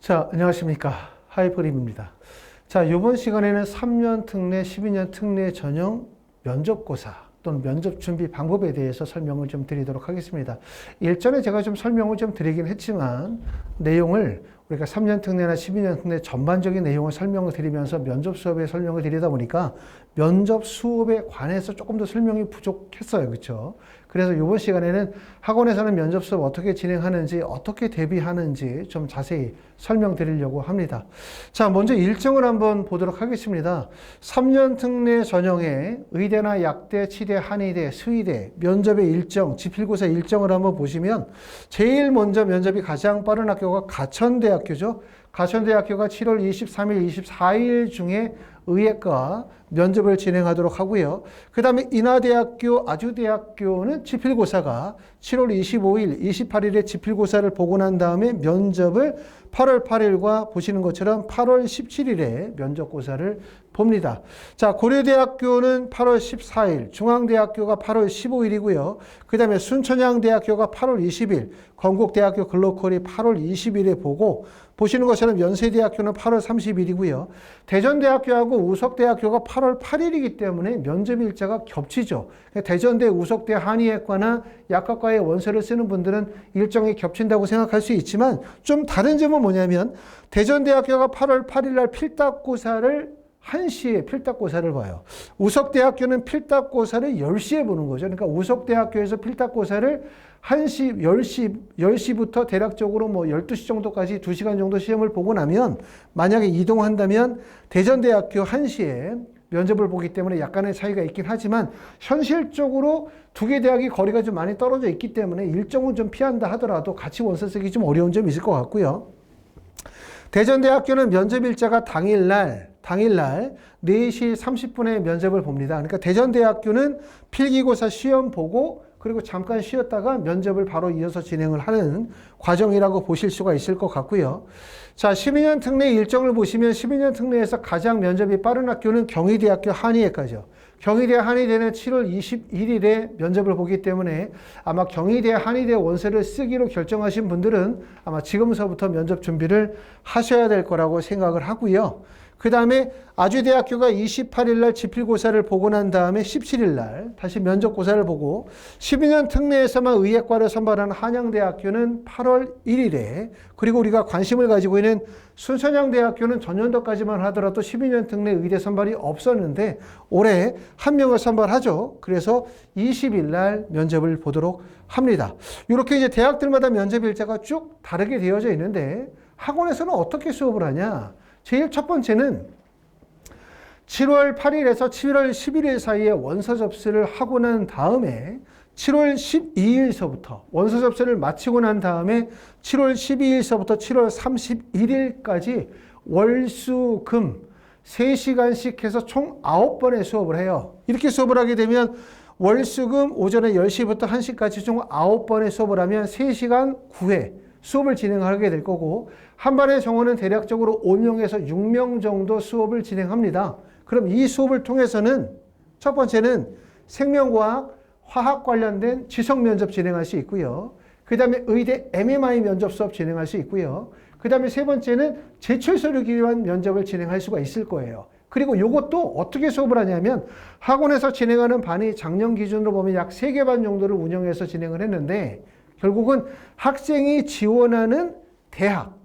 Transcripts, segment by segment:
자, 안녕하십니까. 하이퍼림입니다. 자, 이번 시간에는 3년 특례, 12년 특례 전형 면접고사 또는 면접 준비 방법에 대해서 설명을 좀 드리도록 하겠습니다. 일전에 제가 좀 설명을 좀 드리긴 했지만 내용을 우리가 3년 특례나 12년 특례 전반적인 내용을 설명을 드리면서 면접 수업에 설명을 드리다 보니까 면접 수업에 관해서 조금 더 설명이 부족했어요. 그렇죠? 그래서 이번 시간에는 학원에서는 면접 수업 어떻게 진행하는지, 어떻게 대비하는지 좀 자세히 설명드리려고 합니다. 자, 먼저 일정을 한번 보도록 하겠습니다. 3년 특례 전형에 의대나 약대, 치대, 한의대, 수의대 면접의 일정, 지필고사 일정을 한번 보시면 제일 먼저 면접이 가장 빠른 학교가 가천대학교죠. 가천대학교가 7월 23일, 24일 중에 의예과 면접을 진행하도록 하고요. 그 다음에 인하대학교, 아주대학교는 지필고사가 7월 25일, 28일에 지필고사를 보고 난 다음에 면접을 8월 8일과 보시는 것처럼 8월 17일에 면접고사를 봅니다. 자, 고려대학교는 8월 14일, 중앙대학교가 8월 15일이고요. 그 다음에 순천향대학교가 8월 20일, 건국대학교 글로컬이 8월 20일에 보고 보시는 것처럼 연세대학교는 8월 30일이고요. 대전대학교하고 우석대학교가 8월 8일이기 때문에 면접 일자가 겹치죠. 대전대, 우석대, 한의예과나 약학과에 원서를 쓰는 분들은 일정이 겹친다고 생각할 수 있지만 좀 다른 점은 뭐냐면 대전대학교가 8월 8일 날 필답고사를 1시에 필답고사를 봐요. 우석대학교는 필답고사를 10시에 보는 거죠. 그러니까 우석대학교에서 필답고사를 1시, 10시부터 대략적으로 12시 정도까지 2시간 정도 시험을 보고 나면 만약에 이동한다면 대전대학교 1시에 면접을 보기 때문에 약간의 차이가 있긴 하지만 현실적으로 두 개 대학이 거리가 좀 많이 떨어져 있기 때문에 일정은 좀 피한다 하더라도 같이 원서 쓰기 좀 어려운 점이 있을 것 같고요. 대전대학교는 면접 일자가 당일날 4시 30분에 면접을 봅니다. 그러니까 대전대학교는 필기고사 시험 보고 그리고 잠깐 쉬었다가 면접을 바로 이어서 진행을 하는 과정이라고 보실 수가 있을 것 같고요. 자, 12년 특례 일정을 보시면 12년 특례에서 가장 면접이 빠른 학교는 경희대학교 한의예과죠. 경희대 한의대는 7월 21일에 면접을 보기 때문에 아마 경희대 한의대 원서를 쓰기로 결정하신 분들은 아마 지금서부터 면접 준비를 하셔야 될 거라고 생각을 하고요. 그 다음에 아주대학교가 28일 날 지필고사를 보고 난 다음에 17일 날 다시 면접고사를 보고 12년 특례에서만 의예과를 선발하는 한양대학교는 8월 1일에 그리고 우리가 관심을 가지고 있는 순천향대학교는 전년도까지만 하더라도 12년 특례 의대 선발이 없었는데 올해 한 명을 선발하죠. 그래서 20일 날 면접을 보도록 합니다. 이렇게 이제 대학들마다 면접 일자가 쭉 다르게 되어져 있는데 학원에서는 어떻게 수업을 하냐? 제일 첫 번째는 7월 8일에서 7월 11일 사이에 원서 접수를 하고 난 다음에 7월 12일서부터 원서 접수를 마치고 난 다음에 7월 12일서부터 7월 31일까지 월수금 3시간씩 해서 총 9번의 수업을 해요. 이렇게 수업을 하게 되면 월수금 오전에 10시부터 1시까지 총 9번의 수업을 하면 3시간 9회 수업을 진행하게 될 거고 한 반의 정원은 대략적으로 5명에서 6명 정도 수업을 진행합니다. 그럼 이 수업을 통해서는 첫 번째는 생명과학, 화학 관련된 지성 면접 진행할 수 있고요. 그 다음에 의대 MMI 면접 수업 진행할 수 있고요. 그 다음에 세 번째는 제출 서류 기반 면접을 진행할 수가 있을 거예요. 그리고 이것도 어떻게 수업을 하냐면 학원에서 진행하는 반이 작년 기준으로 보면 약 3개 반 정도를 운영해서 진행을 했는데 결국은 학생이 지원하는 대학,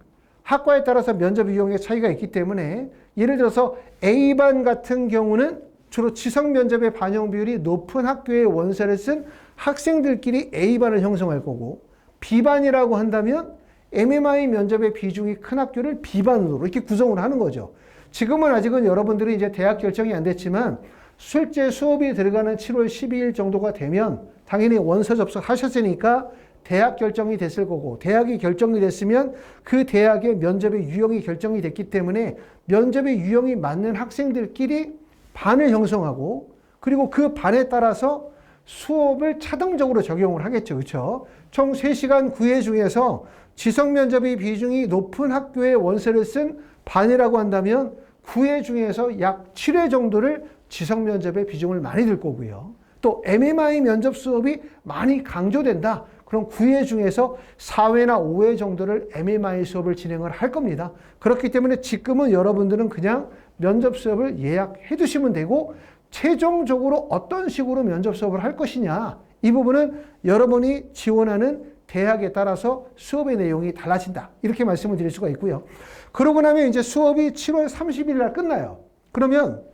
학과에 따라서 면접 비용의 차이가 있기 때문에 예를 들어서 A반 같은 경우는 주로 지성 면접의 반영 비율이 높은 학교의 원서를 쓴 학생들끼리 A반을 형성할 거고 B반이라고 한다면 MMI 면접의 비중이 큰 학교를 B반으로 이렇게 구성을 하는 거죠. 지금은 아직은 여러분들이 이제 대학 결정이 안 됐지만 실제 수업이 들어가는 7월 12일 정도가 되면 당연히 원서 접수하셨으니까 대학 결정이 됐을 거고 대학이 결정이 됐으면 그 대학의 면접의 유형이 결정이 됐기 때문에 면접의 유형이 맞는 학생들끼리 반을 형성하고 그리고 그 반에 따라서 수업을 차등적으로 적용을 하겠죠. 그렇죠? 총 3시간 9회 중에서 지성 면접의 비중이 높은 학교의 원서를 쓴 반이라고 한다면 9회 중에서 약 7회 정도를 지성 면접의 비중을 많이 들 거고요. 또 MMI 면접 수업이 많이 강조된다. 그럼 9회 중에서 4회나 5회 정도를 MMI 수업을 진행을 할 겁니다. 그렇기 때문에 지금은 여러분들은 그냥 면접 수업을 예약해 두시면 되고 최종적으로 어떤 식으로 면접 수업을 할 것이냐 이 부분은 여러분이 지원하는 대학에 따라서 수업의 내용이 달라진다. 이렇게 말씀을 드릴 수가 있고요. 그러고 나면 이제 수업이 7월 30일 날 끝나요. 그러면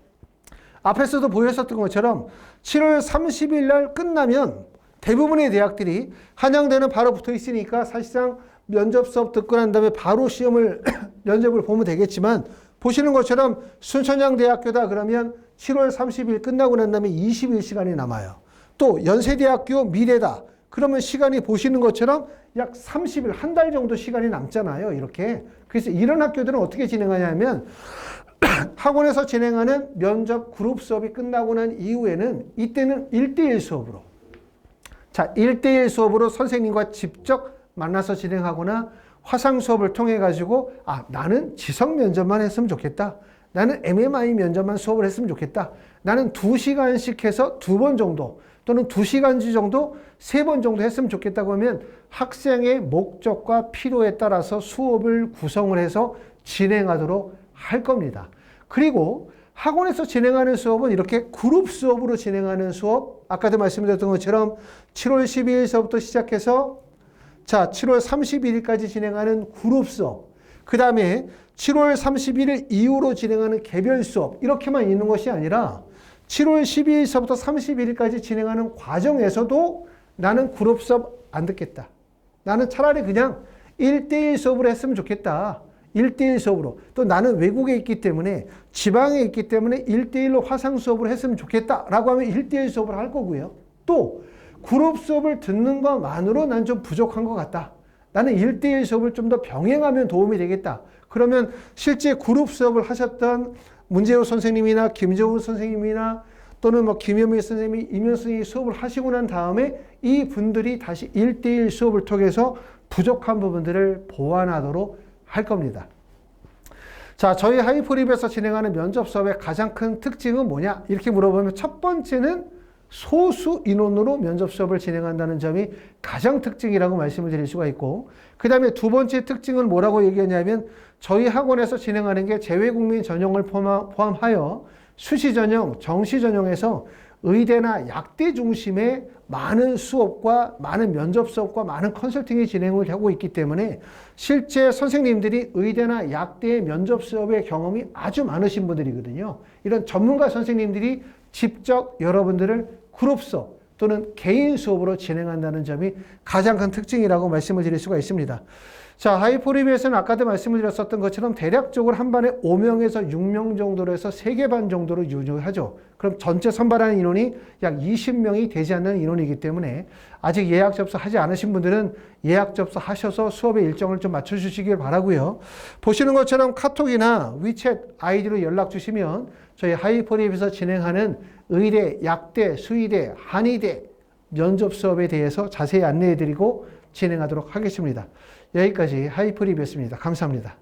앞에서도 보였었던 것처럼 7월 30일 날 끝나면 대부분의 대학들이 한양대는 바로 붙어 있으니까 사실상 면접 수업 듣고 난 다음에 바로 시험을 면접을 보면 되겠지만 보시는 것처럼 순천향대학교다 그러면 7월 30일 끝나고 난 다음에 20일 시간이 남아요. 또 연세대학교 미래다. 그러면 시간이 보시는 것처럼 약 30일, 한 달 정도 시간이 남잖아요. 이렇게. 그래서 이런 학교들은 어떻게 진행하냐면 학원에서 진행하는 면접 그룹 수업이 끝나고 난 이후에는 이때는 1대1 수업으로 자, 1대1 수업으로 선생님과 직접 만나서 진행하거나 화상 수업을 통해 가지고 나는 지성 면접만 했으면 좋겠다. 나는 MMI 면접만 수업을 했으면 좋겠다. 나는 2시간씩 해서 2번 정도 또는 2시간지 정도 3번 정도 했으면 좋겠다고 하면 학생의 목적과 필요에 따라서 수업을 구성을 해서 진행하도록 할 겁니다. 그리고 학원에서 진행하는 수업은 이렇게 그룹 수업으로 진행하는 수업, 아까도 말씀드렸던 것처럼 7월 12일서부터 시작해서 자, 7월 31일까지 진행하는 그룹 수업, 그 다음에 7월 31일 이후로 진행하는 개별 수업, 이렇게만 있는 것이 아니라 7월 12일서부터 31일까지 진행하는 과정에서도 나는 그룹 수업 안 듣겠다. 나는 차라리 그냥 1대1 수업을 했으면 좋겠다. 1대1 수업으로. 또 나는 외국에 있기 때문에 지방에 있기 때문에 1대1로 화상 수업을 했으면 좋겠다라고 하면 1대1 수업을 할 거고요. 또 그룹 수업을 듣는 것만으로 난 좀 부족한 것 같다. 나는 1대1 수업을 좀 더 병행하면 도움이 되겠다. 그러면 실제 그룹 수업을 하셨던 문재호 선생님이나 김정우 선생님이나 또는 뭐 김현미 선생님이 임현 선생님이 수업을 하시고 난 다음에 이 분들이 다시 1대1 수업을 통해서 부족한 부분들을 보완하도록 할 겁니다. 자, 저희 하이프립에서 진행하는 면접 수업의 가장 큰 특징은 뭐냐? 이렇게 물어보면 첫 번째는 소수 인원으로 면접 수업을 진행한다는 점이 가장 특징이라고 말씀을 드릴 수가 있고, 그 다음에 두 번째 특징은 뭐라고 얘기하냐면 저희 학원에서 진행하는 게 재외국민 전형을 포함하여 수시 전형, 정시 전형에서 의대나 약대 중심의 많은 수업과 많은 면접 수업과 많은 컨설팅이 진행을 하고 있기 때문에 실제 선생님들이 의대나 약대의 면접 수업의 경험이 아주 많으신 분들이거든요. 이런 전문가 선생님들이 직접 여러분들을 그룹 수업 또는 개인 수업으로 진행한다는 점이 가장 큰 특징이라고 말씀을 드릴 수가 있습니다. 자, 하이포리비에서는 아까도 말씀을 드렸었던 것처럼 대략적으로 한 반에 5명에서 6명 정도로 해서 3개 반 정도로 유지하죠. 그럼 전체 선발하는 인원이 약 20명이 되지 않는 인원이기 때문에 아직 예약 접수하지 않으신 분들은 예약 접수하셔서 수업의 일정을 좀 맞춰주시길 바라고요. 보시는 것처럼 카톡이나 위챗 아이디로 연락 주시면 저희 하이포리비에서 진행하는 의대, 약대, 수의대, 한의대 면접 수업에 대해서 자세히 안내해드리고 진행하도록 하겠습니다. 여기까지 하이프립이었습니다. 감사합니다.